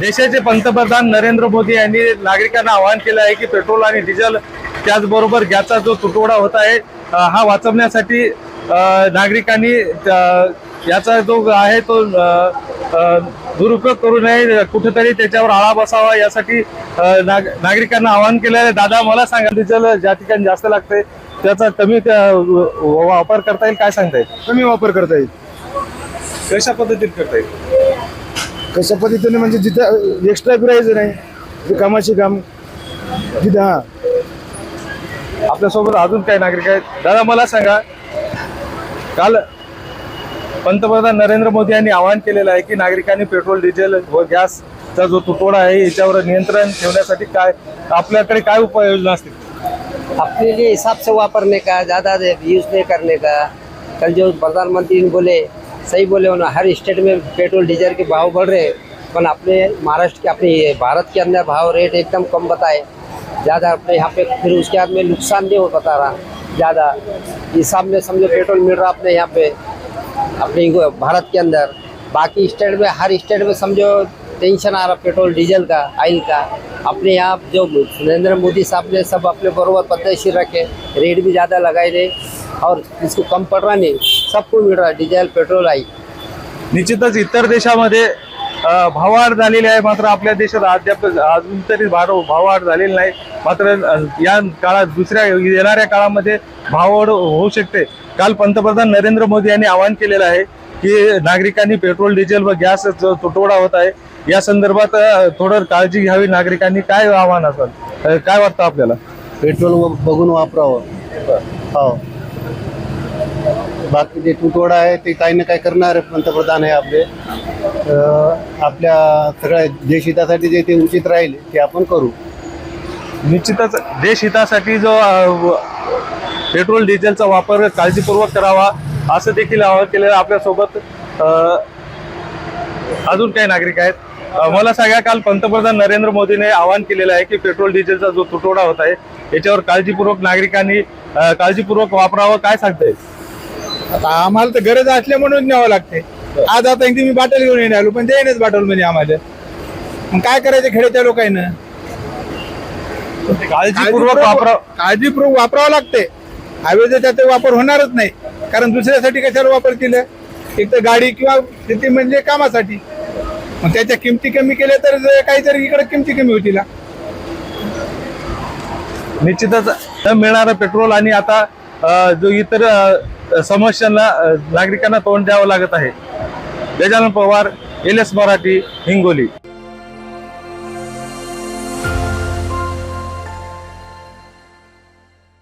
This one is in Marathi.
देशाचे पंतप्रधान नरेंद्र मोदी यांनी नागरिकांना आवाहन केलं आहे की पेट्रोल आणि डिझेल त्याचबरोबर गॅसचा जो तुटवडा होत आहे हा वाचवण्यासाठी नागरिकांनी याचा जो आहे तो दुरुपयोग करू नये, कुठेतरी त्याच्यावर आळा बसावा यासाठी नागरिकांना आवाहन केलं आहे. दादा मला सांगा, डिझेल ज्या ठिकाणी जास्त लागते त्याचा कमी वापर करता येईल, काय सांगता येईल? कमी वापर करता येईल. कशा पद्धतीत करता येईल? कशा पद्धतीने म्हणजे जिथं एक्स्ट्रा फिरायचं नाही, जे कामाची काम जिथं. हा, आपल्यासोबत अजून काही नागरिक आहेत. दादा मला सांगा, काल पंतप्रधान नरेंद्र मोदी यांनी आवाहन केलेलं आहे की नागरिकांनी पेट्रोल डिझेल व गॅसचा जो तुटवडा आहे याच्यावर नियंत्रण ठेवण्यासाठी काय आपल्याकडे काय उपाययोजना असतील? अपने लिए हिसाब से वापरने का, ज़्यादा यूज़ नहीं करने का. कल जो प्रधानमंत्री बोले सही बोले, उन्होंने हर स्टेट में पेट्रोल डीजल के भाव बढ़ रहे, पर अपने महाराष्ट्र के अपने भारत के अंदर भाव रेट एकदम कम बताए ज़्यादा. अपने यहाँ पे फिर उसके बाद में नुकसान नहीं हो बता रहा ज़्यादा. हिसाब में समझो पेट्रोल मिल रहा अपने यहाँ पे अपने भारत के अंदर. बाकी स्टेट में हर स्टेट में समझो टेंशन आ रहा पेट्रोल डीजल का, ऑयल का. अपने यहाँ जो नरेंद्र मोदी साहब ने सब अपने बराबर पद्धतशीर रखे, रेट भी ज़्यादा लगाए रहे और इसको कम पड़ रहा नहीं, सबको मिल रहा डिझेल पेट्रोल ऑइल. निश्चितच इतर देशामध्ये भाववाढ झालेली आहे, मात्र आपल्या देशात अद्याप अजून तरी भाववाढ झालेली नाही. मात्र या काळात दुसऱ्या येणाऱ्या काळामध्ये भाववाढ होऊ शकते. काल पंतप्रधान नरेंद्र मोदी यांनी आवाहन केलेलं आहे की नागरिकांनी पेट्रोल डिझेल व गॅस जो तुटवडा होत आहे या संदर्भात थोडं काळजी घ्यावी. नागरिकांनी काय आव्हान असेल, काय वाटतं आपल्याला? पेट्रोल बघून वापरावं. हो, बाकी जे तुटवडा आहे ते काही ना काय करणार पंतप्रधान आहे आपले. आपल्या सगळ्या देश हितासाठी जे ते उचित राहील ते आपण करू. निश्चितच देश हितासाठी जो पेट्रोल डिझेलचा वापर काळजीपूर्वक करावा असं देखील आवाहन केलेलं. आपल्यासोबत अजून काही नागरिक आहेत. मला सांगा, काल पंतप्रधान नरेंद्र मोदीने आवाहन केलेलं आहे की पेट्रोल डिझेलचा जो तुटवडा होत आहे याच्यावर काळजीपूर्वक नागरिकांनी काळजीपूर्वक वापरावं, काय सांगता येईल? आता आम्हाला तर गरज असल्या म्हणून न्यावं लागते. आज आता एकदा मी बाटल घेऊन येणार पण ते येणेच बाटल म्हणजे आम्हाला मग काय करायचं खेड्याच्या लोकांना? काळजीपूर्वक वापरावं लागते. हायवेचा त्याचा वापर होणारच नाही, कारण दुसऱ्यासाठी कशाला वापर केलं? एक तर गाडी किंवा शेती म्हणजे कामासाठी. मग त्याच्या किमती कमी केल्या तर काहीतरी इकडे किमती कमी होतील. निश्चितच न मिळणारं पेट्रोल आणि आता जो इतर समस्यांना नागरिकांना तोंड द्यावं लागत आहे. गजानन पवार, LS मराठी, हिंगोली.